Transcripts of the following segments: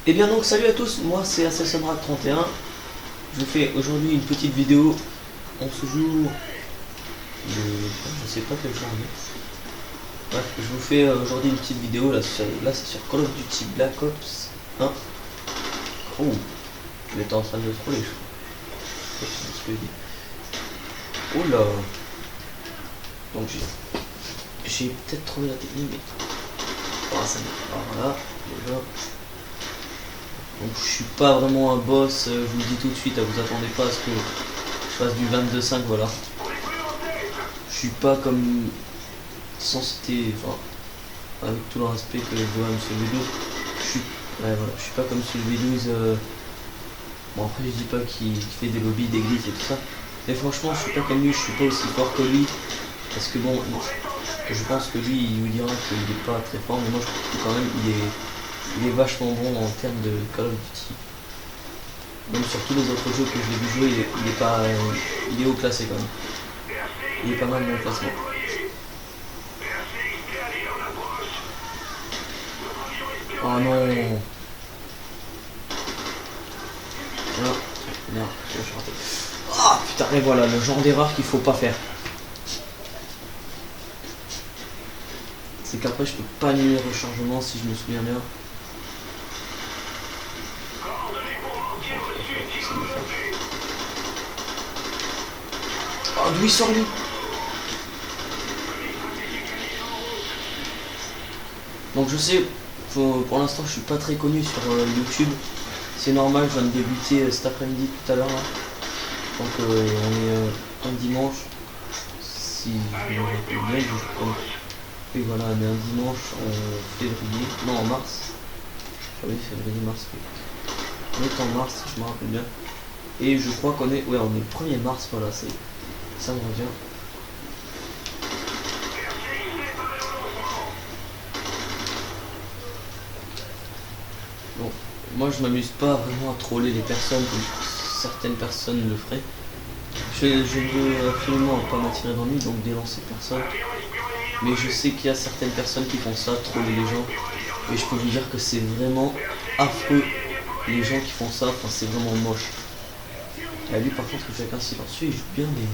Et bien donc salut à tous, moi c'est Assassinrad31. Je vous fais aujourd'hui une petite vidéo en ce jour de... je sais pas quel jour on est. Bref, je vous fais aujourd'hui une petite vidéo là, c'est sur Call of Duty Black Ops 1. Oh, il était en train de me troller, je crois. C'est ce que je dis. Oh là. Donc j'ai peut-être trouvé la technique, mais... Oh, ça voilà, déjà. Donc je suis pas vraiment un boss, je vous le dis tout de suite, vous attendez pas à ce que je fasse du 22-5, voilà. Je suis pas comme cité, enfin, avec tout le respect que je dois à Monsieur V12, je suis pas comme Monsieur V12, bon après je dis pas qu'il fait des lobbies d'église et tout ça, mais franchement je suis pas comme lui, je suis pas aussi fort que lui, parce que bon, je pense que lui il vous dira qu'il est pas très fort, mais moi je trouve que quand même il est vachement bon en termes de Call of Duty. Même sur tous les autres jeux que je l'ai vu jouer, il est haut classé quand même. Il est pas mal dans le classement. Oh non. Non, non, j'ai raté. Ah putain, et voilà, le genre d'erreur qu'il faut pas faire. C'est qu'après je peux pas annuler le rechargement si je me souviens bien. Oh, d'où il sort lui? Donc je sais, pour l'instant je suis pas très connu sur YouTube. C'est normal, je viens de débuter cet après-midi tout à l'heure. Donc on est un dimanche. Si je me rappelle bien, et voilà, on est un dimanche en février, non en mars. Ah oui, février, mars, oui. On est en mars, si je me rappelle bien. Et je crois qu'on est, ouais, on est le 1er mars, voilà, ça me revient. Bon, moi je m'amuse pas vraiment à troller les personnes comme certaines personnes le feraient. Je veux absolument pas m'attirer d'ennui, donc dénoncer personne. Mais je sais qu'il y a certaines personnes qui font ça, troller les gens. Et je peux vous dire que c'est vraiment affreux, les gens qui font ça, enfin c'est vraiment moche. Et lui par contre, chacun silencieux, il joue bien, mais...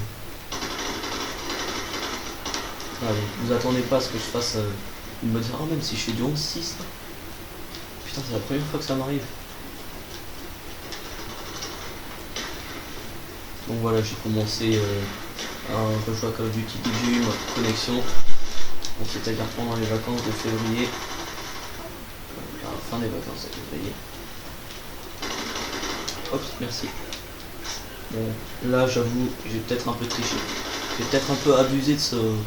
Ah, vous attendez pas à ce que je fasse une bonne... Ah, même si je fais du 11-6, putain, c'est la première fois que ça m'arrive. Donc voilà, j'ai commencé à rejouer à Call of Duty dès que j'ai eu ma connexion. On c'est-à-dire pendant les vacances de février. À la fin des vacances de février. Hop, merci. Bon, là j'avoue, j'ai peut-être un peu triché. J'ai peut-être un peu abusé de son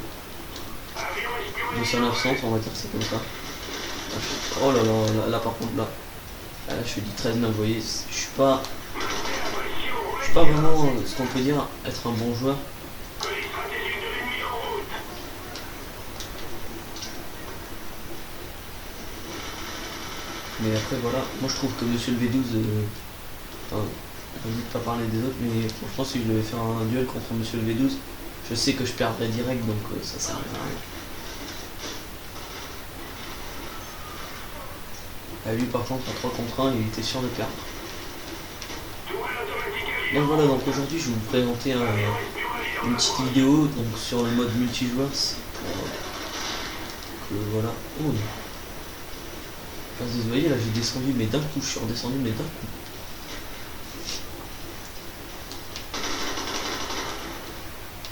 absence, on va dire que c'est comme ça. Oh là là, là par contre là je fais du 13-9, vous voyez, je suis pas vraiment ce qu'on peut dire être un bon joueur. Mais après voilà, moi je trouve que Monsieur le V12, on ne dit pas parler des autres, mais franchement si je devais faire un duel contre Monsieur le V12, je sais que je perdrais direct, donc ça sert à rien. À lui par contre, à 3 contre 1, il était sûr de perdre. Donc voilà, donc aujourd'hui je vais vous présenter une petite vidéo donc sur le mode multijoueur. Voilà. Oh. Vous voyez là, j'ai descendu mais d'un coup, je suis redescendu mais d'un coup.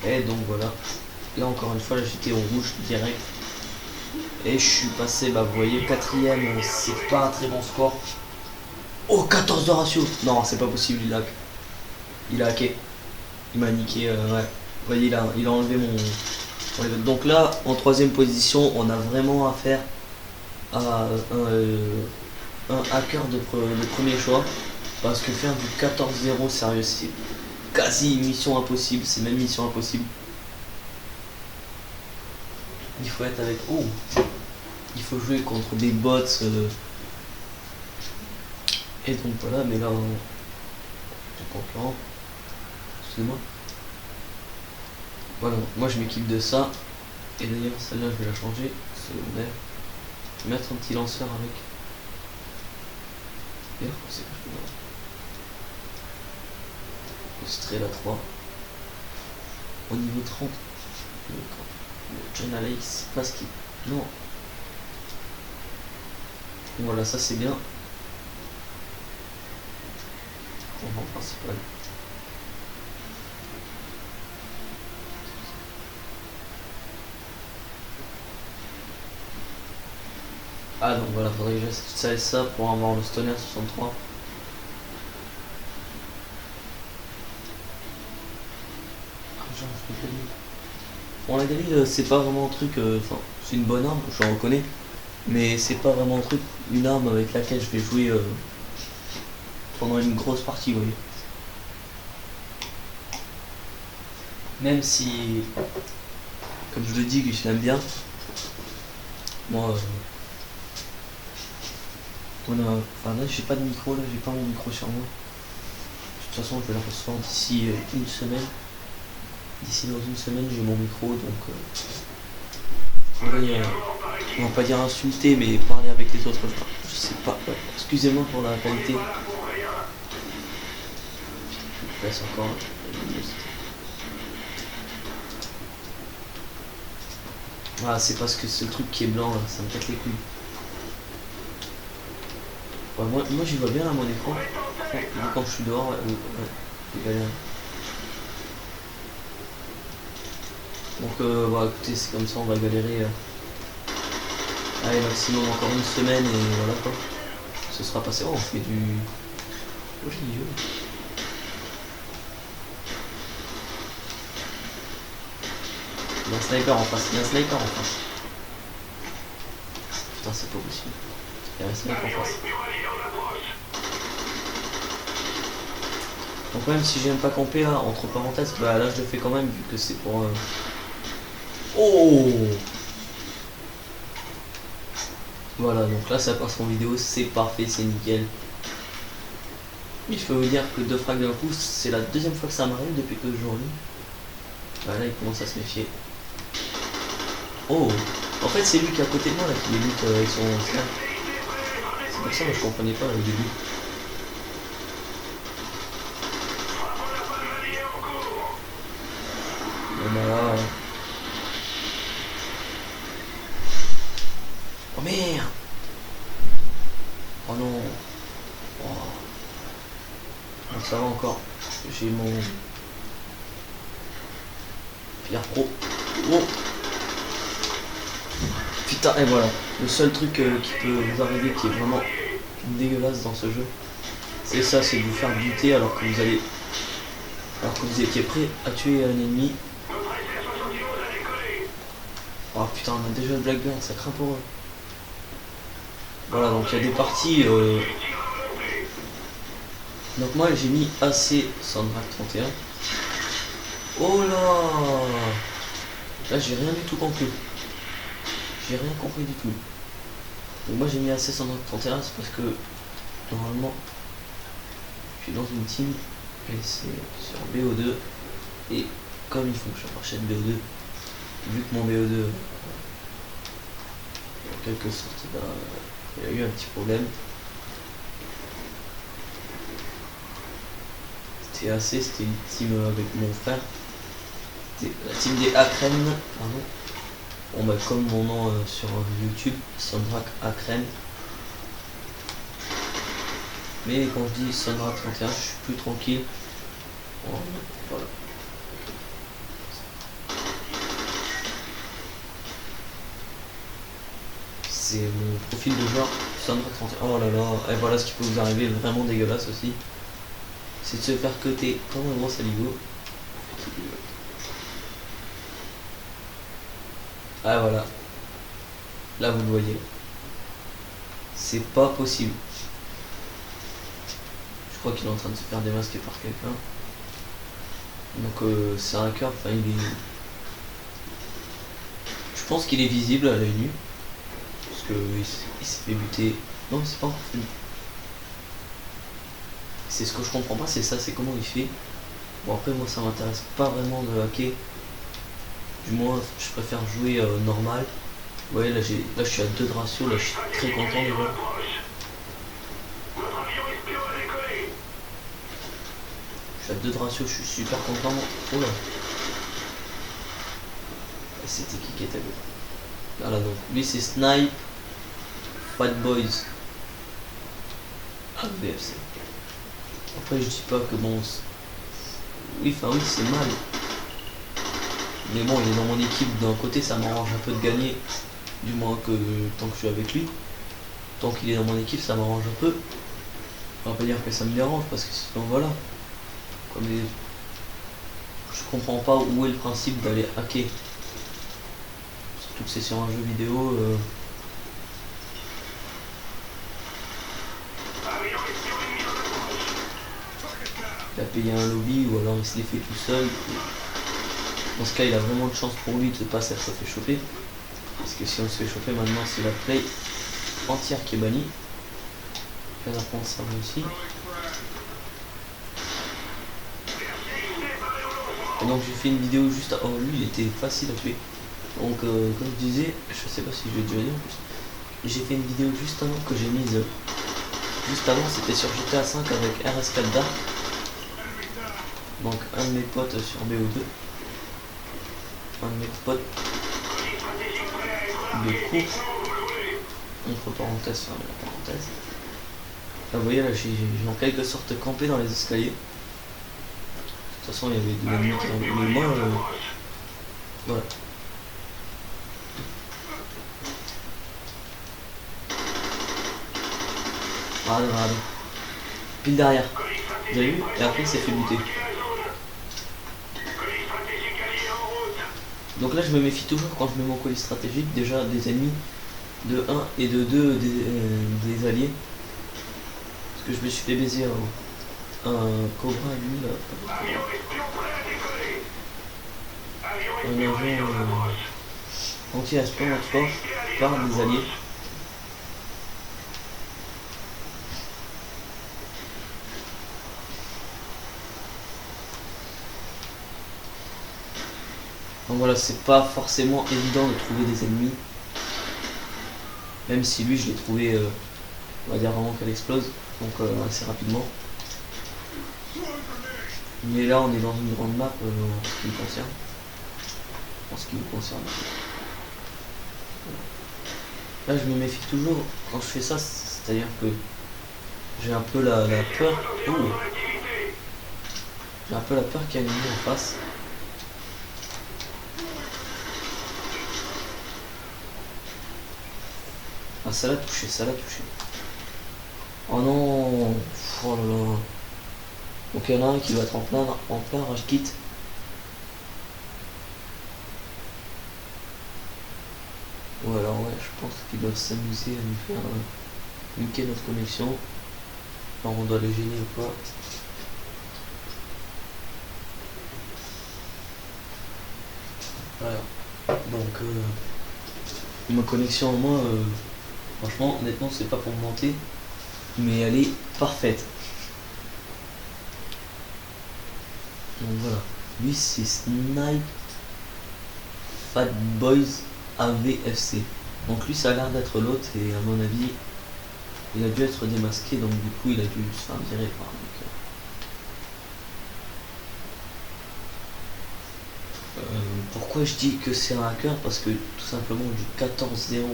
Et donc voilà. Là encore une fois, là j'étais au rouge direct. Et je suis passé, bah vous voyez, 4ème, c'est pas un très bon score. Oh, 14 de ratio. Non, c'est pas possible, il a hacké. Il m'a niqué, ouais. Vous voyez, il a enlevé mon... Donc là, en 3ème position, on a vraiment affaire à un hacker de premier choix. Parce que faire du 14-0, sérieux, c'est quasi mission impossible. C'est même mission impossible. Il faut être avec... Oh, il faut jouer contre des bots. Et donc voilà, mais là, concurrent. Excusez-moi. Voilà, moi je m'équipe de ça. Et d'ailleurs, celle-là, je vais la changer. Secondaire. Je vais mettre un petit lanceur avec. D'ailleurs, c'est que je peux Estrella 3. Au niveau 30. Le John Alex, pas ce qui. Non. Voilà, ça c'est bien. En principal. Ah donc voilà, faudrait que j'achète ça et ça pour avoir le Stoner 63. Bon, la Galil, c'est pas vraiment un truc, enfin, c'est une bonne arme, je reconnais, mais c'est pas vraiment un truc, une arme avec laquelle je vais jouer pendant une grosse partie, vous voyez. Même si, comme je le dis, que je l'aime bien, moi, enfin là, j'ai pas de micro, là, j'ai pas mon micro sur moi. De toute façon, je vais le recevoir d'ici une semaine. D'ici dans une semaine, j'ai mon micro, donc on va pas dire insulter, mais parler avec les autres. Enfin, je sais pas. Ouais. Excusez-moi pour la qualité. Je laisse encore. Ah, c'est parce que c'est le truc qui est blanc, là, ça me pète les couilles. Ouais, moi j'y vois bien à mon écran. Quand je suis dehors, c'est galère. Donc bon, écoutez, c'est comme ça, on va galérer. Allez, maximum encore une semaine et voilà quoi. Ce sera passé. Oh, on fait du. Oh, j'ai dit, il y a un sniper en face, il y a un sniper en face. Putain, c'est pas possible. Il y a un sniper en face. Donc même si j'aime pas camper là, entre parenthèses, bah là je le fais quand même vu que c'est pour... Oh. Voilà, donc là ça passe en vidéo, c'est parfait, c'est nickel. Mais je peux vous dire que 2 frags d'un coup, c'est la deuxième fois que ça m'arrive depuis que je joue en ligne. Bah là il commence à se méfier. Oh. En fait c'est lui qui est à côté de moi là qui les lutte avec son sniper. C'est pour ça que je comprenais pas au début. Et bah là... Oh merde. Oh non. Oh. Donc ça va encore. J'ai mon... Pierre Pro. Oh. Putain, et voilà. Le seul truc qui peut vous arriver qui est vraiment dégueulasse dans ce jeu, c'est ça, c'est de vous faire buter alors que vous allez... Alors que vous étiez prêt à tuer un ennemi. Oh putain, on a déjà le Blackbird, ça craint pour eux. Voilà, donc il y a des parties... Donc moi j'ai mis AC Sandrak 31. Oh là. Là j'ai rien du tout compris. J'ai rien compris du tout. Donc moi j'ai mis AC Sandrak 31, c'est parce que normalement je suis dans une team et c'est sur BO2. Et comme il faut que je rachète BO2, vu que mon BO2 en quelque sorte il y a eu un petit problème. C'était AC, c'était une team avec mon frère. C'était la team des Akren, pardon. Bon bah comme mon nom sur YouTube, Sandrak Akren. Mais quand je dis Sandrak 31, je suis plus tranquille. Voilà. C'est mon profil de joueur Sandrak 31. Oh là là, et voilà ce qui peut vous arriver, vraiment dégueulasse aussi. C'est de se faire coter comme un gros saligo. Ah voilà. Là vous le voyez. C'est pas possible. Je crois qu'il est en train de se faire démasquer par quelqu'un. Donc c'est un hacker, enfin il est... Je pense qu'il est visible à l'œil nu. Parce que il s'est fait buter. Non, c'est pas encore fini. C'est ce que je comprends pas, c'est ça, c'est comment il fait. Bon après moi ça m'intéresse pas vraiment de hacker. Du moins je préfère jouer normal. Vous voyez là je suis à 2 de ratio, là je suis très content déjà. 2 de ratio, je suis super content. Oh là. C'était qui était beau. Voilà, donc lui c'est Snipe Fat Boys AVFC. Après je dis pas que bon, oui, enfin oui, c'est mal, mais bon, il est dans mon équipe. D'un côté ça m'arrange un peu de gagner, du moins que tant que je suis avec lui. Tant qu'il est dans mon équipe, ça m'arrange un peu. On va pas dire que ça me dérange, parce que sinon voilà, comme je comprends pas où est le principe d'aller hacker, surtout que c'est sur un jeu vidéo. Il a payé un lobby, ou alors il se l'est fait tout seul. Dans ce cas, il a vraiment de chance pour lui de ne pas se faire choper, parce que si on se fait choper maintenant, c'est la play entière qui est bannie. Je viens d'apprendre ça moi aussi. Et donc j'ai fait une vidéo juste avant. Oh, lui il était facile à tuer. Donc comme je disais, je sais pas si je vais déjà dire en plus, j'ai fait une vidéo juste avant que j'ai mise. Juste avant, c'était sur GTA 5 avec RS4 Dark. Donc un de mes potes sur BO2. Un de mes potes de course. Entre parenthèses, fermez la parenthèse. Là vous voyez, là j'ai en quelque sorte campé dans les escaliers. De toute façon il y avait de l'ennemi qui arrivait. Mais moi voilà. Regardez. Pile derrière. Vous avez vu? Et après il s'est fait buter. Donc là je me méfie toujours quand je mets mon colis stratégique, déjà des ennemis de 1 et de 2 des alliés. Parce que je me suis fait baiser un Cobra lui là. Un agent anti-espion en 3 par des alliés. Donc voilà, c'est pas forcément évident de trouver des ennemis. Même si lui je l'ai trouvé, on va dire vraiment qu'elle explose, donc assez rapidement. Mais là on est dans une grande map en ce qui me concerne. En ce qui me concerne. Là je me méfie toujours quand je fais ça, c'est-à-dire que j'ai un peu la peur. Oh. J'ai un peu la peur qu'il y ait un ennemi en face. Ah ça l'a touché, ça l'a touché. Oh non. Oh là là. Donc il y en a un qui va être en plein rage kit. Ou alors ouais, je pense qu'ils doivent s'amuser à nous faire niquer notre connexion. Alors on doit les gêner ou pas. Voilà. Donc ma connexion moi franchement honnêtement c'est pas pour me vanter, mais elle est parfaite. Donc voilà, lui c'est Snipe Fat Boys AVFC. Donc lui ça a l'air d'être l'autre et à mon avis il a dû être démasqué, donc du coup il a dû se faire virer par un mec. Pourquoi je dis que c'est un hacker? Parce que tout simplement du 14-0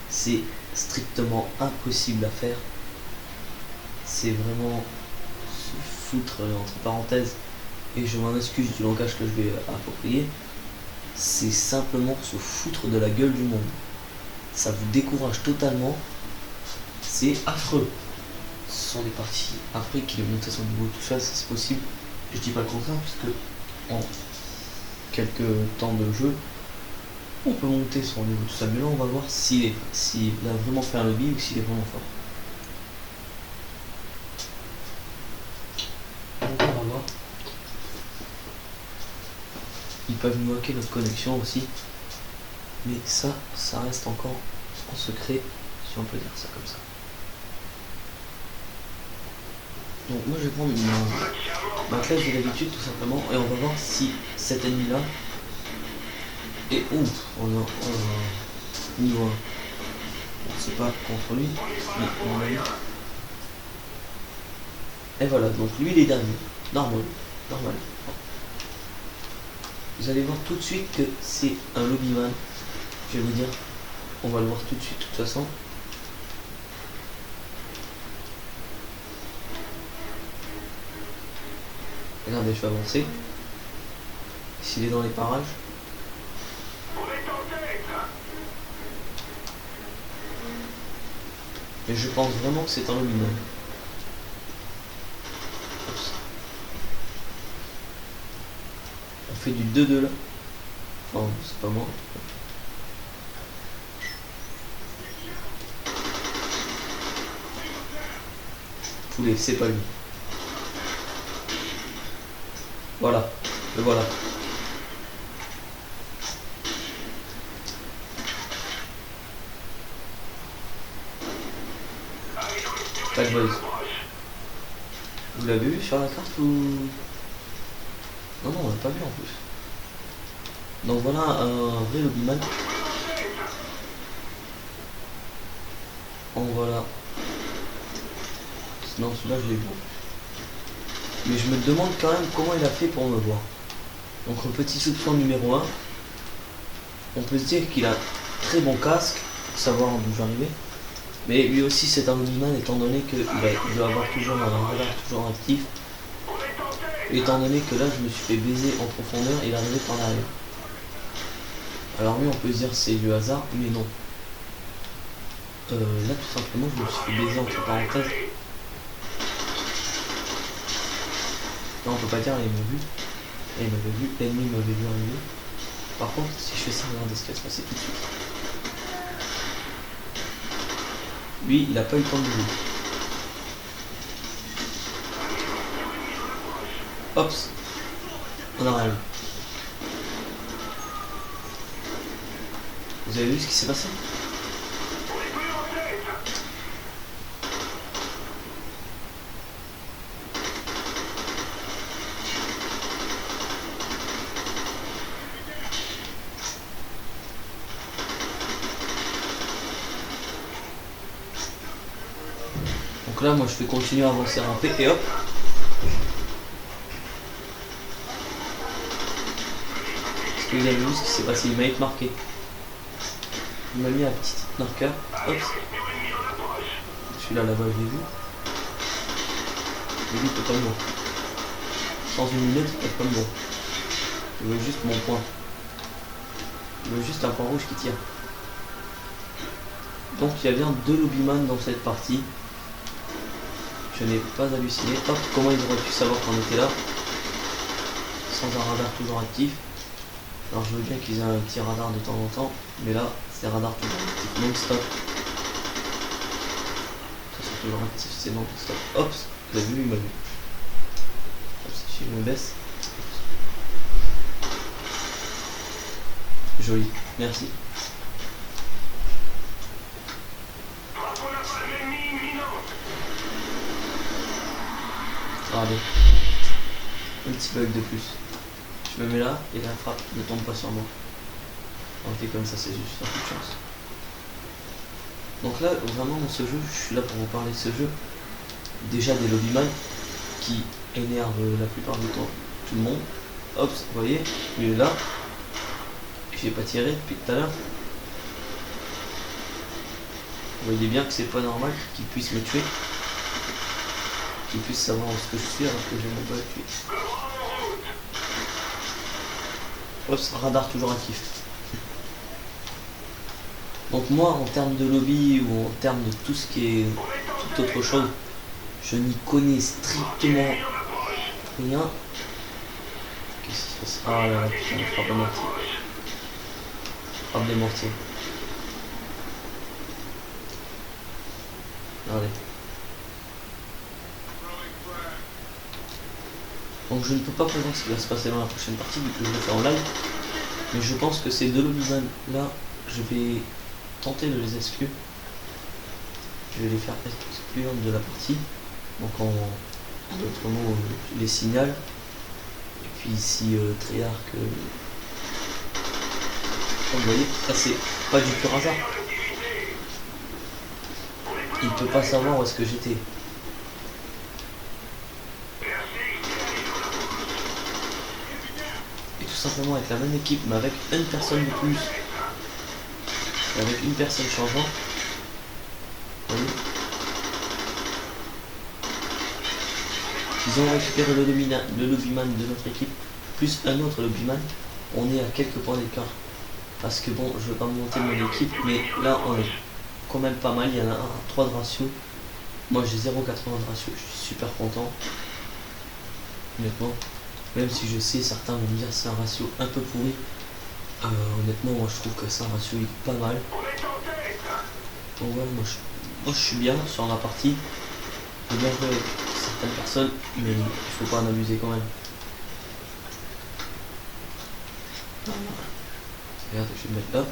c'est strictement impossible à faire. C'est vraiment se foutre entre parenthèses, et je m'en excuse du langage que je vais approprier, c'est simplement se foutre de la gueule du monde. Ça vous décourage totalement, c'est affreux. Ce sont des parties affreux qu'il est monté son niveau tout seul, ça c'est possible. Je dis pas le contraire, puisque en quelques temps de jeu, on peut monter son niveau tout seul. Mais là on va voir s'il a vraiment fait un lobby ou s'il est vraiment fort. Donc on va voir. Ils peuvent nous hacker notre connexion aussi, mais ça reste encore en secret, si on peut dire ça comme ça. Donc moi je vais prendre ma classe de l'habitude tout simplement, et on va voir si cet ennemi là est ouf. Niveau 1. C'est pas contre lui, mais on a eu. Et voilà, donc lui il est dernier, normal. normal. Vous allez voir tout de suite que c'est un lobbyman. Je vais vous dire, on va le voir tout de suite de toute façon. Regardez, je vais avancer. S'il est dans les parages. Mais je pense vraiment que c'est un lobbyman. On fait du 2-2 là. Enfin, c'est pas moi. Poulet, c'est pas lui. Voilà, le voilà. Bad Boys. Vous l'avez vu sur la carte ou... Non, non, on l'a pas vu en plus. Donc voilà un vrai lobbyman. En voilà. Non, celui-là je l'ai vu. Mais je me demande quand même comment il a fait pour me voir. Donc le petit soupçon numéro 1. On peut se dire qu'il a très bon casque, pour savoir d'où j'arrivais. Mais lui aussi c'est un lobbyman étant donné qu'il doit avoir toujours un radar toujours actif. Étant donné que là je me suis fait baiser en profondeur et il est arrivé par l'arrière. Alors lui on peut se dire c'est du hasard, mais non. Là tout simplement je me suis fait baiser entre parenthèses. Là on peut pas dire ils m'ont vu. Et il m'avait vu, l'ennemi m'avait vu arriver. Par contre si je fais ça, regardez ce qui va se passer tout de suite. Lui il a pas eu le temps de bouger. Hop, on a rien vu. Vous avez vu ce qui s'est passé? Donc là moi je vais continuer à avancer en paix et hop. Est-ce que vous avez vu ce qui s'est passé? Il m'a été marqué. Il m'a mis un petit marqueur. Hop. Celui-là là-bas je l'ai vu. Mais lui il peut pas me voir. Sans une lunette il peut pas me voir. Il veut juste mon point. Il veut juste un point rouge qui tire. Donc il y a bien 2 lobbyman dans cette partie. Je n'ai pas halluciné. Hop, comment ils auraient pu savoir qu'on était là sans un radar toujours actif. Alors je veux bien qu'ils aient un petit radar de temps en temps, mais là c'est radar toujours actif non-stop. Ça c'est toujours actif, c'est non-stop. Hop, vous avez vu, il m'a vu. Hop, si je me baisse. Joli, merci. Regardez, un petit bug de plus. Je me mets là et la frappe ne tombe pas sur moi. Ok, comme ça c'est juste un coup de chance. Donc là, vraiment dans ce jeu, je suis là pour vous parler de ce jeu. Déjà des lobbyman qui énervent la plupart du temps tout le monde. Hop, vous voyez, il est là. J'ai pas tiré depuis tout à l'heure. Vous voyez bien que c'est pas normal qu'il puisse me tuer. Qu'il puisse savoir ce que je suis alors que j'ai même pas tué. Hop, radar toujours actif. Donc moi en termes de lobby ou en termes de tout ce qui est toute autre chose, je n'y connais strictement rien. Qu'est-ce qui se passe? Ah là là, putain, frappe à mortier. Frappe des mortiers. Regardez. Donc je ne peux pas prévoir ce qui va se passer dans la prochaine partie vu que je le fais en live. Mais je pense que ces 2 lobbyman là, je vais tenter de les exclure. Je vais les faire exclure de la partie. Donc en d'autres mots, je les signale. Et puis ici, Treyarch, comme vous voyez, là c'est pas du pur hasard. Il peut pas savoir où est-ce que j'étais. simplement avec la même équipe, mais avec une personne de plus, et avec une personne changeant. Vous voyez, ils ont récupéré le lobbyman de notre équipe, plus un autre lobbyman. On est à quelques points d'écart. Parce que bon, je vais pas monter mon équipe, mais là on est quand même pas mal. Il y en a un à 3 de ratio. Moi j'ai 0,80 de ratio, je suis super content. Honnêtement, même si je sais, certains vont me dire c'est un ratio un peu pourri. Honnêtement, moi je trouve que c'est un ratio pas mal. Donc voilà, moi je suis bien sur la partie. J'ai bien joué avec certaines personnes, mais il faut pas en abuser quand même. Regarde, je vais me mettre là.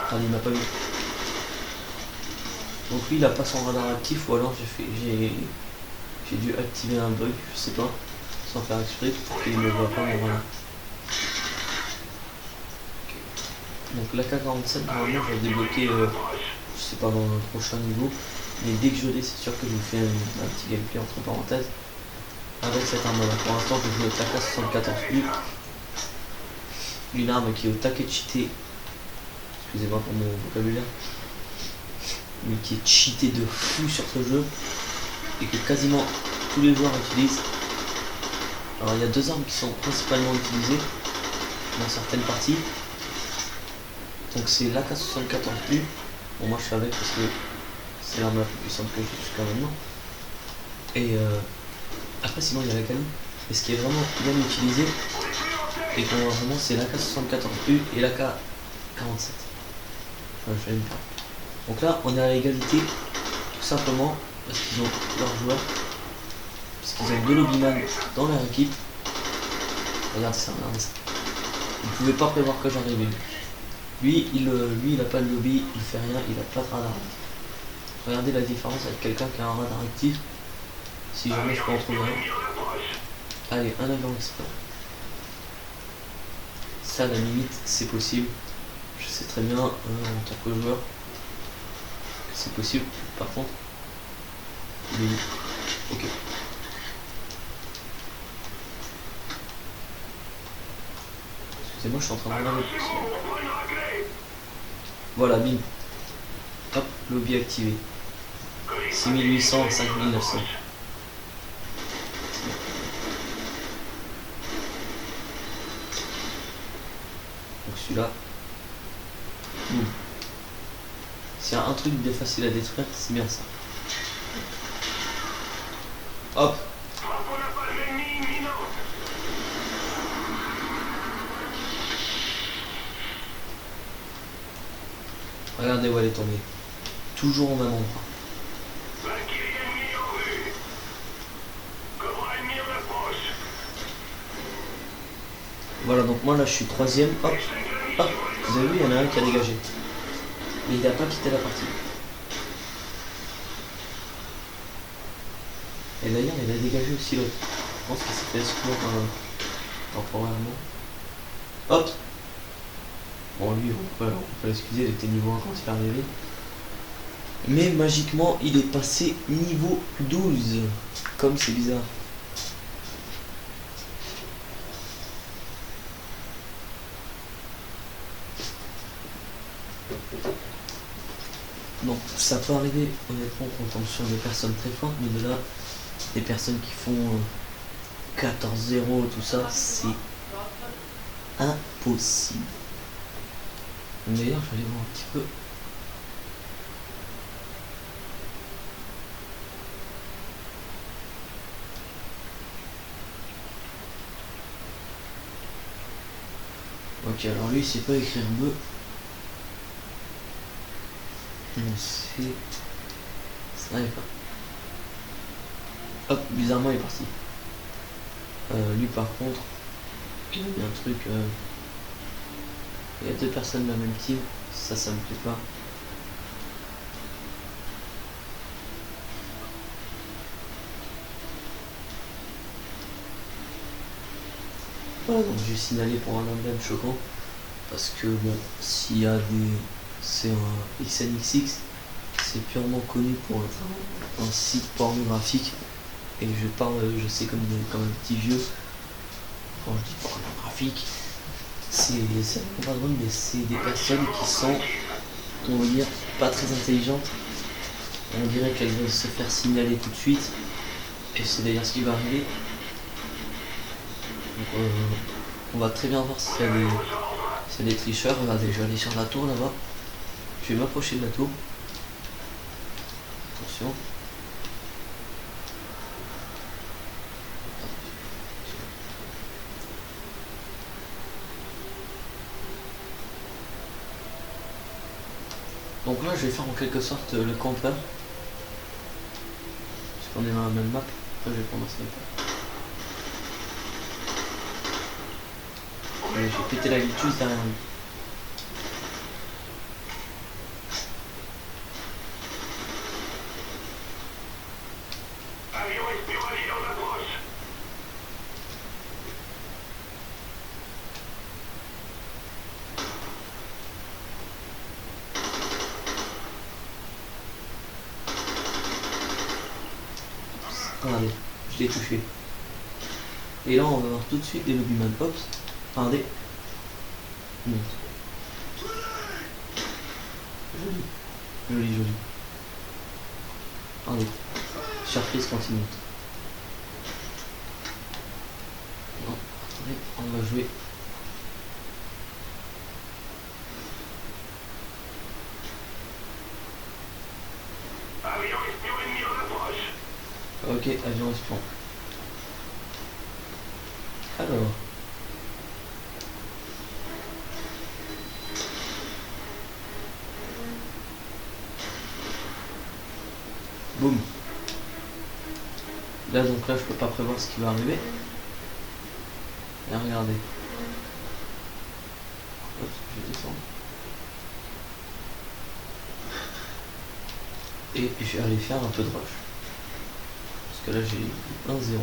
Ah, il m'a pas vu. Donc lui il a pas son radar actif, ou alors j'ai dû activer un bug, je sais pas, sans faire exprès, pour qu'il ne voit pas mon radar. Okay. Donc l'AK-47, normalement je vais débloquer, je sais pas, dans le prochain niveau, mais dès que je l'ai, c'est sûr que je vous fais un petit gameplay entre parenthèses avec cette arme là. Pour l'instant je joue avec l'AK-74U, une arme qui est au taquet cheaté, excusez-moi pour mon vocabulaire, mais qui est cheaté de fou sur ce jeu et que quasiment tous les joueurs utilisent. Alors il y a deux armes qui sont principalement utilisées dans certaines parties. Donc c'est l'AK-74U. Bon, moi je suis avec parce que c'est l'arme la plus puissante que j'ai jusqu'à maintenant. Et après sinon il y a la Kali. Et ce qui est vraiment bien utilisé et qu'on voit vraiment, c'est l'AK-74U et l'AK-47. Enfin, je vais me perdre. Donc là on est à égalité tout simplement parce qu'ils ont leurs joueurs, parce qu'ils ont deux lobbyman dans leur équipe. Regardez ça, regardez ça. Ils ne pouvaient pas prévoir que j'arrivais. Lui il a pas de lobby, il fait rien, il a pas de radar. Regardez la différence avec quelqu'un qui a un radar actif. Si jamais je peux en trouver un. Allez, un avion expert. Ça à la limite c'est possible. Je sais très bien en tant que joueur que c'est possible. Par contre, mais ok. Excusez-moi, je suis en train de regarder. Voilà, bim. Hop, lobby activé. 6800 à 5900. Donc celui-là. Boum. S'il y a un truc bien facile à détruire, c'est bien ça. Hop. Regardez où elle est tombée. Toujours au même endroit. Voilà, donc moi là je suis troisième. Hop, hop. Vous avez vu, il y en a un qui a dégagé. Mais il n'a pas quitté la partie. Et d'ailleurs, il a dégagé aussi l'autre. Je pense qu'il s'est fait exclure temporairement. Hop. Bon, lui, on peut l'excuser, il était niveau 1 quand il est arrivé. Mais magiquement, il est passé niveau 12. Comme c'est bizarre. Donc ça peut arriver honnêtement qu'on tombe sur des personnes très fortes, mais de là, des personnes qui font 14-0, tout ça, c'est impossible. D'ailleurs, je vais aller voir un petit peu. Ok, alors lui, il sait pas écrire bleu. C'est sniper. Hop, bizarrement il est parti. Lui par contre, il a mis un truc. Il y a deux personnes de la même team, ça me plaît pas. Voilà, donc j'ai signalé pour un emblème choquant. Parce que bon, s'il y a des. C'est un XNXX, c'est purement connu pour être un site pornographique. et je parle, je sais, comme un petit vieux. Quand je dis pornographique, c'est pas drôle, mais c'est des personnes qui sont, on va dire, pas très intelligentes. On dirait qu'elles veulent se faire signaler tout de suite, et c'est d'ailleurs ce qui va arriver. Donc, on va très bien voir s'il y a des tricheurs. Regardez, je vais aller sur la tour là-bas. Je vais m'approcher de la tour. Attention. Donc là, je vais faire en quelque sorte le campeur. Parce qu'on est dans la même map. Après, je vais prendre un sniper. Allez, j'ai pété la vitre juste derrière lui. Regardez, je l'ai touché. Et là, on va voir tout de suite des lobbyman. Hop, regardez. Monte. Joli. Joli, joli. Regardez. Surprise quand il monte. Non, attendez, on va jouer. Ok, avion espion. Alors. Boum. Là donc là je peux pas prévoir ce qui va arriver. Et regardez. Hop, je vais descendre. Et je vais aller faire un peu de rush. Parce que là j'ai 1-0.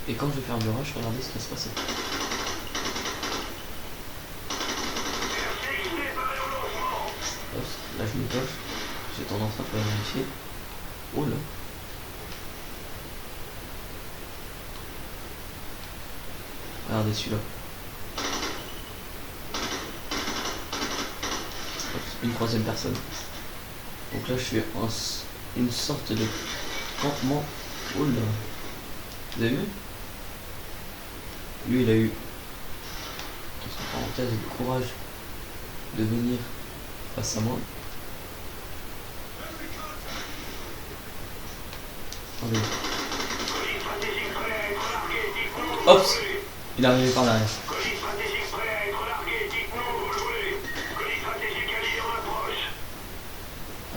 Et quand je vais faire du rush, regardez ce qui va se passer. Hop, là je me coche. J'ai tendance à pas vérifier. Oh là. Regardez celui-là. Une troisième personne. Donc là je fais une sorte de campement. Oh là. Vous avez vu? Lui il a eu, entre parenthèses, le courage de venir face à moi. Attendez. Hop, il est arrivé par derrière.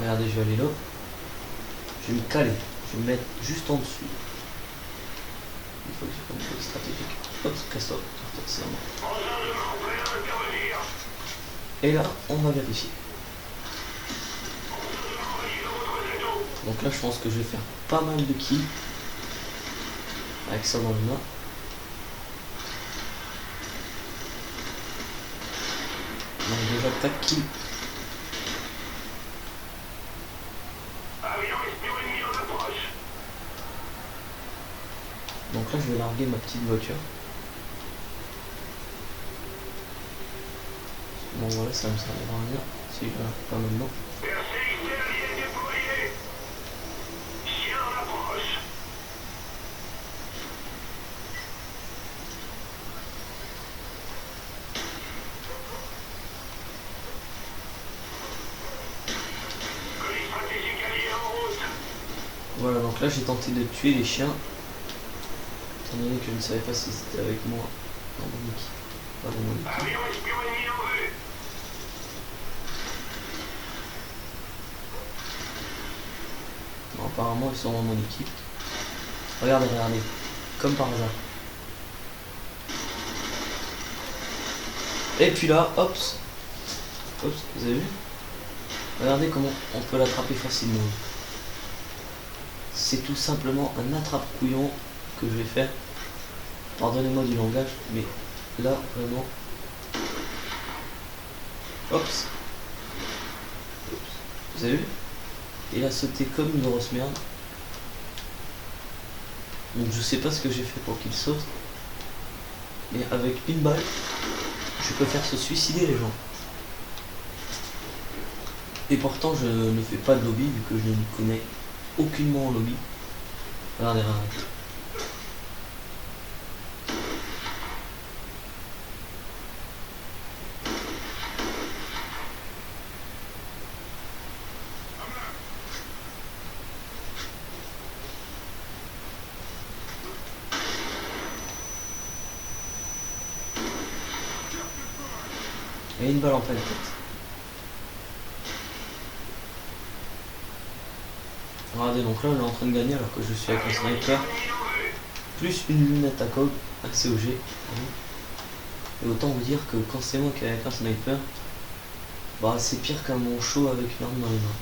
Regardez, je vais aller là. Je vais me caler. Je vais me mettre juste en dessous. Il faut que je fasse une chose stratégique. Hop, casse-toi. C'est à moi. Et là, on va vérifier. Donc là, je pense que je vais faire pas mal de kills. Avec ça dans le main. Donc déjà, tac, kill. Donc là, je vais larguer ma petite voiture. Bon, voilà, ça me servira à rien si je la largue pas maintenant. Voilà, donc là, j'ai tenté de tuer les chiens. Étant donné que je ne savais pas si c'était avec moi dans mon équipe. Pas dans mon équipe. Non, apparemment ils sont dans mon équipe. Regardez, regardez. Comme par hasard. Et puis là, hop. Hop, vous avez vu? Regardez comment on peut l'attraper facilement. C'est tout simplement un attrape-couillon que je vais faire. Pardonnez-moi du langage, mais là, vraiment... Hop. Vous avez vu? Il a sauté comme une grosse merde. Donc je sais pas ce que j'ai fait pour qu'il saute. Mais avec une balle, je peux faire se suicider les gens. Et pourtant je ne fais pas de lobby vu que je ne connais aucunement en lobby. Regardez, regardez. Et une balle en pleine tête. Regardez, donc là on est en train de gagner alors que je suis avec un sniper. Plus une lunette à coque, assez OG. Et autant vous dire que quand c'est moi qui est avec un sniper, bah c'est pire qu'un manchot avec une arme dans les mains.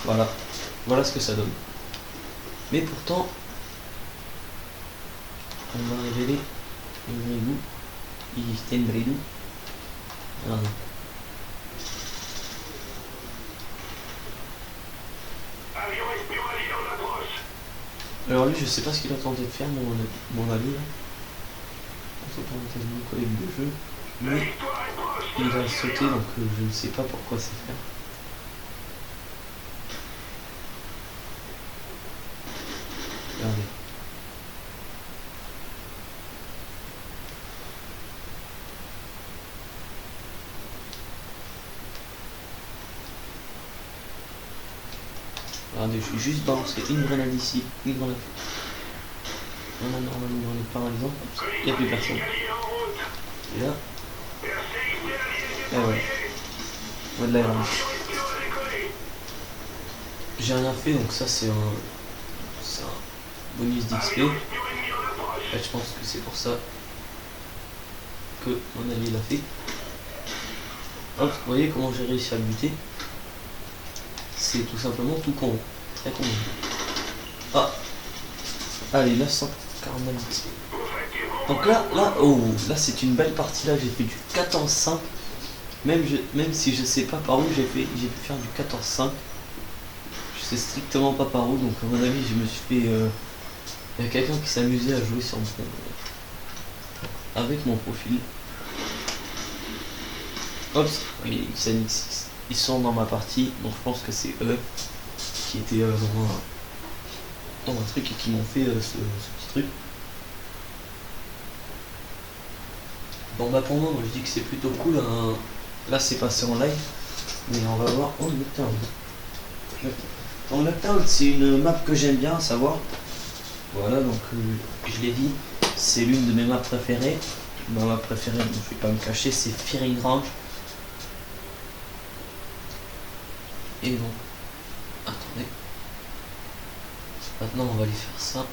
Voilà. Voilà ce que ça donne. Mais pourtant, on va révéler il est un bridou. Alors lui, je sais pas ce qu'il a tenté de faire, mon ami là. On s'entend quasiment collègue de jeu. Mais il a sauté, donc je ne sais pas pourquoi c'est faire. Regardez. Regardez, je vais juste balancer une grenade ici, une grenade. On a normalement une grenade par exemple, il n'y a plus personne. Et là. Et voilà. On a de l'air. J'ai rien fait, donc ça c'est un bonus d'XP. Je pense que c'est pour ça que mon allié l'a fait. Hop, vous voyez comment j'ai réussi à le buter. C'est tout simplement tout con. Très con. Ah. Allez, 949 XP. Donc là, là c'est une belle partie là. J'ai fait du 14-5. Même si je sais pas par où j'ai pu faire du 14-5. Je sais strictement pas par où. Donc à mon avis, je me suis fait. Il y a quelqu'un qui s'amusait à jouer sur avec mon profil. Hop, oui, XNX6. Ils sont dans ma partie, donc je pense que c'est eux qui étaient dans un truc et qui m'ont fait ce petit truc. Bon bah pour moi, je dis que c'est plutôt cool. Hein. Là c'est passé en live, mais on va voir en Lockdown. En Lockdown, c'est une map que j'aime bien, à savoir. Voilà, donc je l'ai dit, c'est l'une de mes maps préférées. Ma map préférée, donc je vais pas me cacher, c'est Firing Range. Et donc, attendez. Maintenant, on va aller faire ça.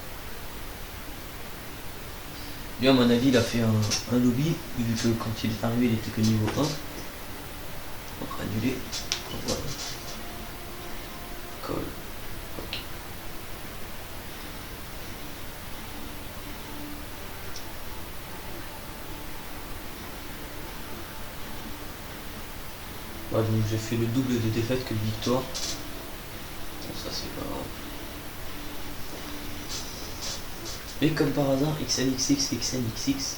Lui, à mon avis, il a fait un lobby, vu que quand il est arrivé, il était que niveau 1. On va annuler. Voilà. Call. Ok. Voilà, donc j'ai fait le double de défaite que de victoire. Bon, ça c'est pas grave. Et comme par hasard, XNXX et XNXX,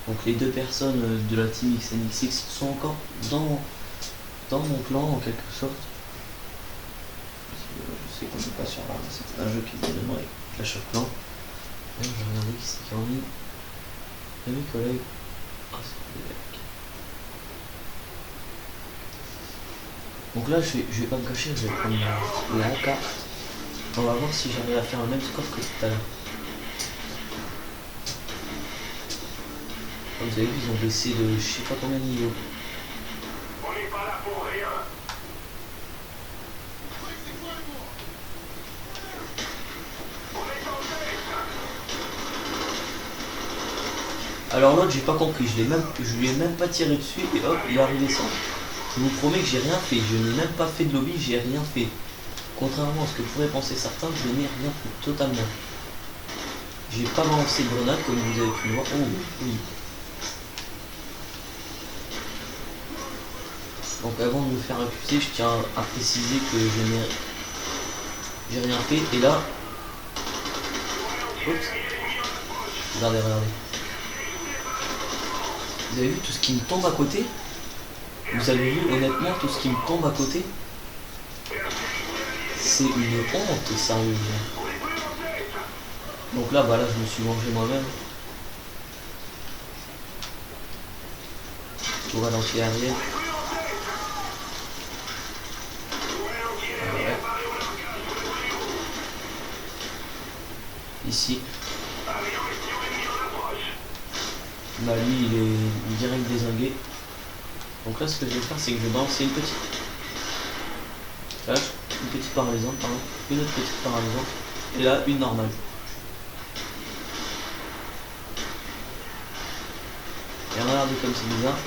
donc les deux personnes de la team XNXX sont encore dans mon clan en quelque sorte. Je sais qu'on n'est pas sur là, c'est un jeu qui est évidemment avec Clash of Clans. J'ai regardé qui c'est qui a mis. Et mes collègues. Ah, c'est des mecs. Donc là, je vais pas me cacher, je vais prendre la AK. On va voir si j'arrive à faire le même score que tout à l'heure. Comme vous avez vu, ils ont baissé de je sais pas combien de niveaux. On n'est pas là pour rien. Alors l'autre, j'ai pas compris, je lui ai même pas tiré dessus et hop, il est arrivé sans. Je vous promets que j'ai rien fait, je n'ai même pas fait de lobby, j'ai rien fait. Contrairement à ce que pourraient penser certains, je n'ai rien fait totalement. J'ai pas balancé de grenade comme vous avez pu le voir. Oh oui. Donc avant de me faire accuser, je tiens à préciser que j'ai rien fait. Et là, oups, regardez. Vous avez vu tout ce qui me tombe à côté? Vous avez vu honnêtement tout ce qui me tombe à côté? C'est une honte, sérieusement. Donc là, bah là, je me suis vengé moi-même. Tout ralenti arrière. Ouais. Ici. Bah lui, il est direct dézingué. Donc là, ce que je vais faire, c'est que je vais balancer une petite paralysante, pardon. Une autre petite paralysante. Et là, une normale. Et regardez comme c'est bizarre.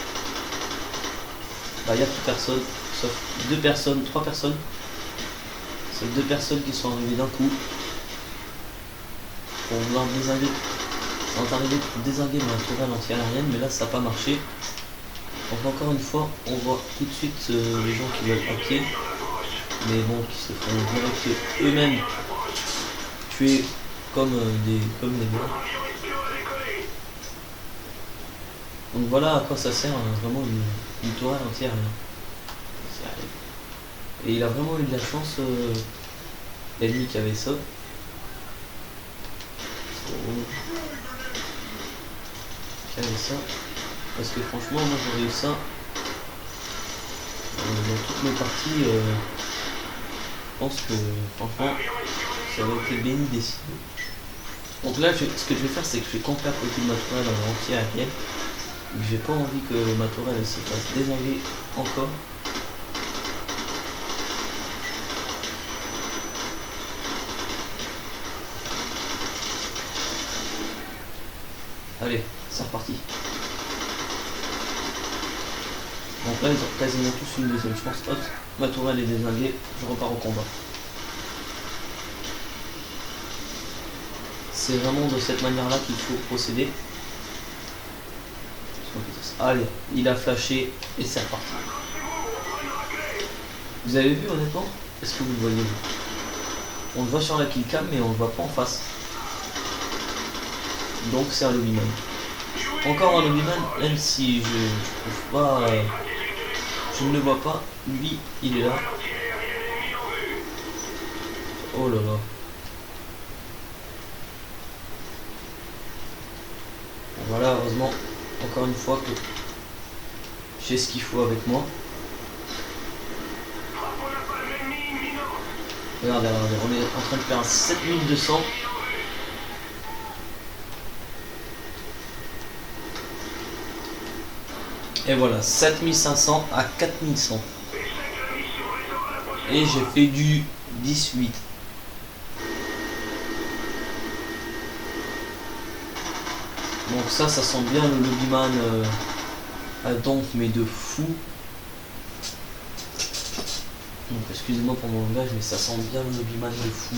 Bah, il n'y a plus personne, sauf 3 personnes. C'est 2 personnes qui sont arrivées d'un coup pour vouloir dézinguer. Ils sont arrivés pour dézinguer ma tourelle anti-aérienne, mais là ça n'a pas marché. Donc encore une fois, on voit tout de suite les gens qui veulent hacker, mais bon, qui se font direct eux-mêmes tuer comme des merdes. Donc voilà à quoi ça sert vraiment une tourelle anti-aérienne. Et il a vraiment eu de la chance, l'ennemi qui avait ça. Qui avait ça. Parce que franchement, moi j'aurais eu ça dans toutes mes parties. Je pense que franchement, ça aurait été béni décidé. Donc là, ce que je vais faire, c'est que je vais camper à côté de ma tourelle anti-aérienne. J'ai pas envie que ma tourelle se fasse dézinguer encore. Allez, c'est reparti. Donc là, ils ont quasiment tous une deuxième chance. Hop, ma tourelle est dézinguée, je repars au combat. C'est vraiment de cette manière-là qu'il faut procéder. Allez, il a flashé et c'est reparti. Vous avez vu honnêtement? Est-ce que vous le voyez? On le voit sur la killcam mais on le voit pas en face. Donc c'est un lobbyman. Encore un lobbyman, même si je trouve pas... je ne le vois pas. Lui, il est là. Oh là là. Bon, voilà, heureusement, encore une fois que j'ai ce qu'il faut avec moi. Regardez, on est en train de faire un 7200. Et voilà, 7500 à 4100. Et j'ai fait du 18. Donc ça sent bien le lobbyman à donf, mais de fou. Donc excusez-moi pour mon langage, mais ça sent bien le lobbyman de fou.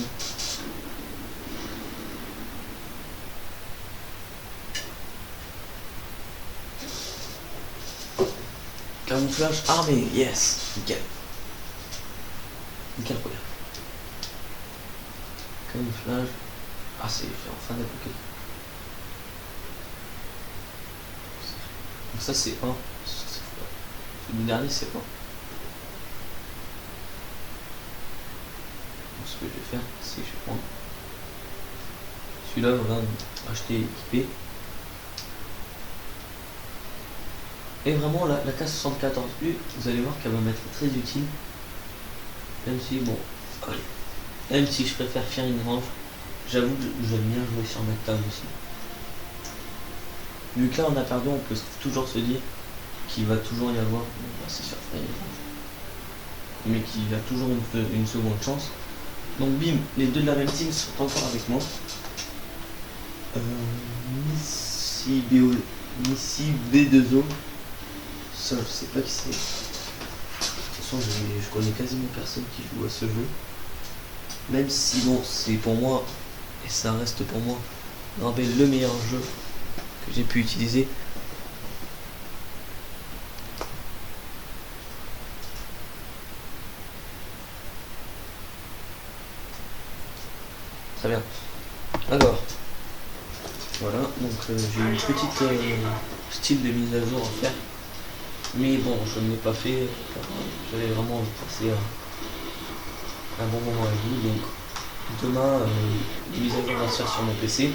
Camouflage armé, yes, nickel. Nickel, regarde. Camouflage. Ah, c'est en fin d'appliquer. Donc ça c'est 1. Le dernier c'est 1. Donc ce que je vais faire, c'est que je vais prendre celui-là, voilà, acheter équipé. Et vraiment la K74U, vous allez voir qu'elle va m'être très utile. Même si bon, allez. Même si je préfère faire une range, j'avoue que j'aime bien jouer sur Mactave aussi. Vu que là on a perdu, on peut toujours se dire qu'il va toujours y avoir, bon, c'est sûr, mais qu'il y a toujours une seconde chance. Donc bim, les deux de la même team sont encore avec moi. Missy B2O. Ça, je sais pas qui c'est. De toute façon, je connais quasiment personne qui joue à ce jeu. Même si bon, c'est pour moi, et ça reste pour moi, le meilleur jeu que j'ai pu utiliser. Très bien. Alors, voilà, donc j'ai une petite style de mise à jour à faire. Mais bon, je ne l'ai pas fait. J'avais vraiment envie de passer un bon moment avec vous. Donc, demain, une mise à jour va se faire sur mon PC.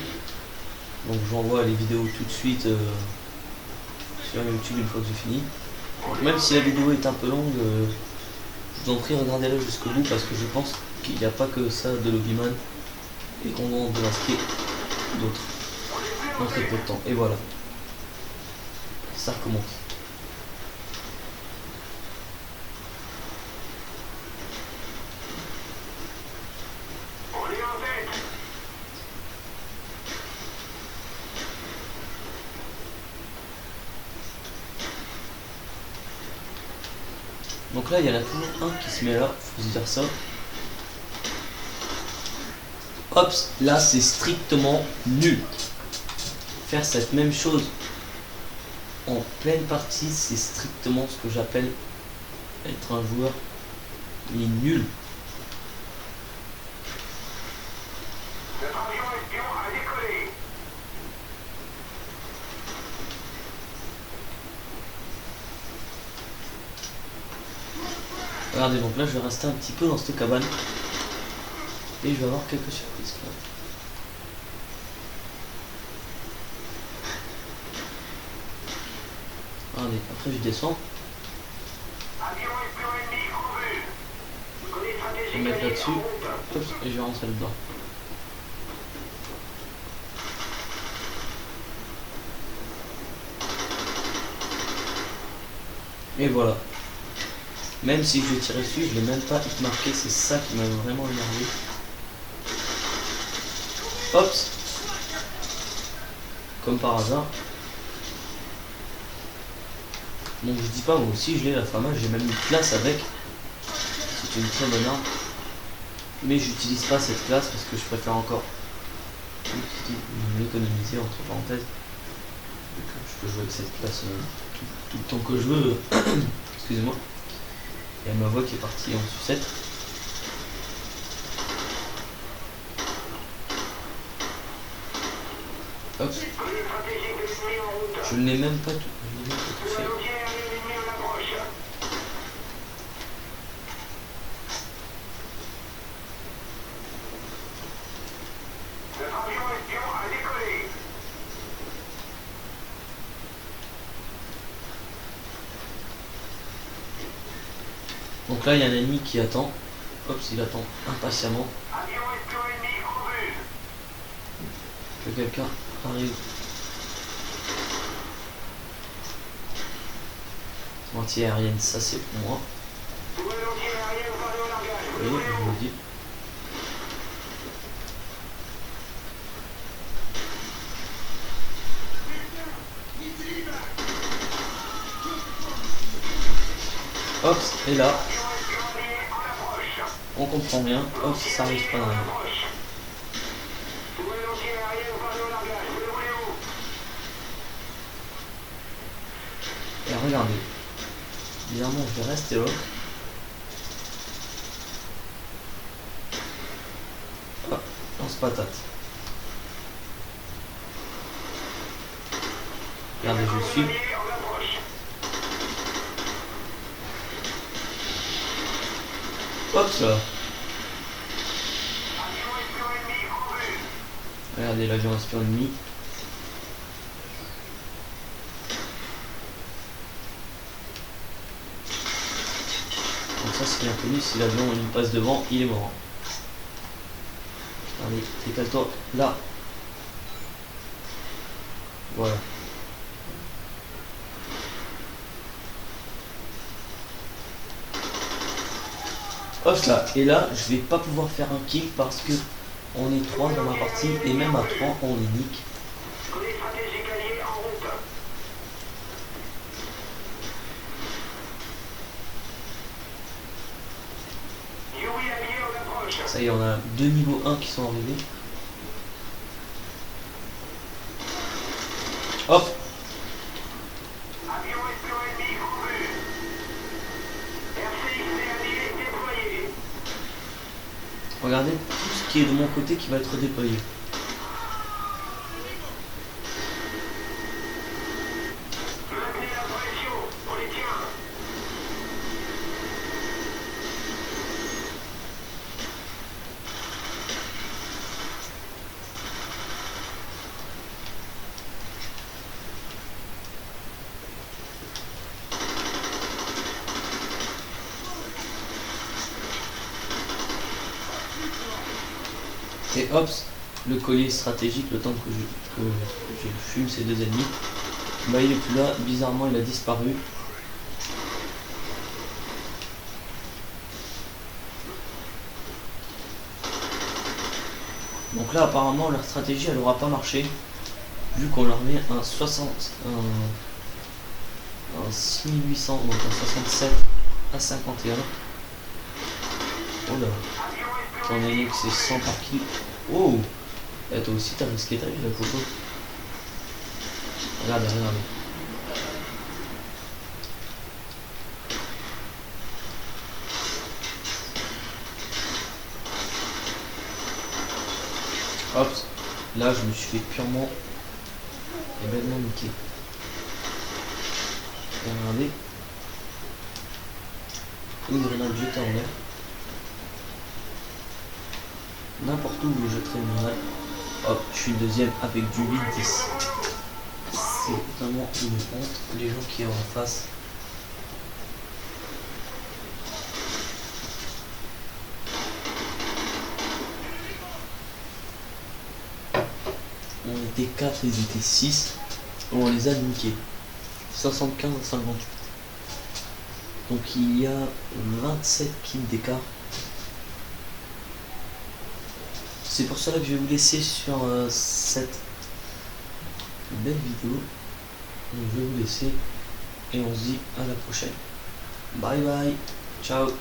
Donc, j'envoie les vidéos tout de suite sur YouTube une fois que j'ai fini. Donc, même si la vidéo est un peu longue, je vous en prie, regardez-la jusqu'au bout parce que je pense qu'il n'y a pas que ça de Lobbyman et qu'on va en démasquer d'autres dans très peu de temps. Et voilà, ça recommence. On est en tête. Donc là, il y en a toujours un qui se met là, faut se dire ça. Hop, là c'est strictement nul. Faire cette même chose en pleine partie, c'est strictement ce que j'appelle être un joueur mais nul. Notre avion espion a décollé. Regardez, donc là je vais rester un petit peu dans cette cabane et je vais avoir quelques surprises. Regardez, après je descends, Avion espion ennemi en vue. Colis je vais me mettre stratégique allié là-dessus, en route. hop, et je vais rentrer dedans. Et voilà. Même si je vais tirer dessus, je l'ai même pas hit marqué, c'est ça qui m'a vraiment énervé. Hop. Comme par hasard. Donc je dis pas, moi aussi je l'ai la FAMA, j'ai même une classe avec. C'est une très bonne arme. Mais j'utilise pas cette classe parce que je préfère encore l'économiser entre parenthèses. Donc, je peux jouer avec cette classe tout le temps que je veux. Excusez-moi. Il y a ma voix qui est partie en sucette. Hop. Colis stratégique de l'ennemi en route. Je ne l'ai même pas tout. Je l'ai même pas tout fait. Nouvel outil aérien ennemi en approche. Notre avion espion a décollé. Donc là il y a un ennemi qui attend. Hop, il attend impatiemment Avion espion ennemi en vue. que quelqu'un arrive. Anti-aérienne, ça c'est pour moi. Nouvel outil aérien paré au largage. Oui, je vous le dis. Hop, et là, Avion espion allié en approche. on comprend rien. Hop, ça arrive pas dans la main. Nouvel outil aérien paré au largage. Vous le voulez où? Et regardez. Bizarrement, je vais rester là. Hop, lance-patate. Regardez, je suis. Allié en approche. Hop là. Avion espion ennemi en vue. Regardez l'avion espion ennemi. Donc ça c'est bien connu, si l'avion il passe devant, il est mort. Allez, décale-toi là. Voilà. Hop là. Et là, je vais pas pouvoir faire un kill parce que on est 3 dans ma partie et même à 3 on est nique. Colis stratégique allié en route. Yui allié en approche. Ça y est, on a 2 niveaux 1 qui sont arrivés. Hop. Avion espion ennemi en vue. RCXD allié déployé. Regardez tout ce qui est de mon côté qui va être déployé. Maintenez la pression, on les tient. Et hop, le collier stratégique, le temps que je fume ces deux ennemis. Bah il est plus là, bizarrement il a disparu. Donc là apparemment leur stratégie elle aura pas marché. Vu qu'on leur met un 6800, donc un 67 à 51. Oh là, étant donné que c'est 100 par kill. Oh, et toi aussi t'as risqué ta vie la photo. Regardez, regardez. Hop, là je me suis fait purement et bellement niquer. Regardez. Une grenade jetée en l'air. N'importe où je jetterai une grenade. Hop, je suis deuxième avec du 8-10. C'est vraiment une honte, les gens qui sont en face. On était 4, ils étaient 6. On les a niqués. 75 à 58. Donc il y a 27 kills d'écart. C'est pour cela que je vais vous laisser sur cette belle vidéo. Donc je vais vous laisser et on se dit à la prochaine. Bye bye. Ciao.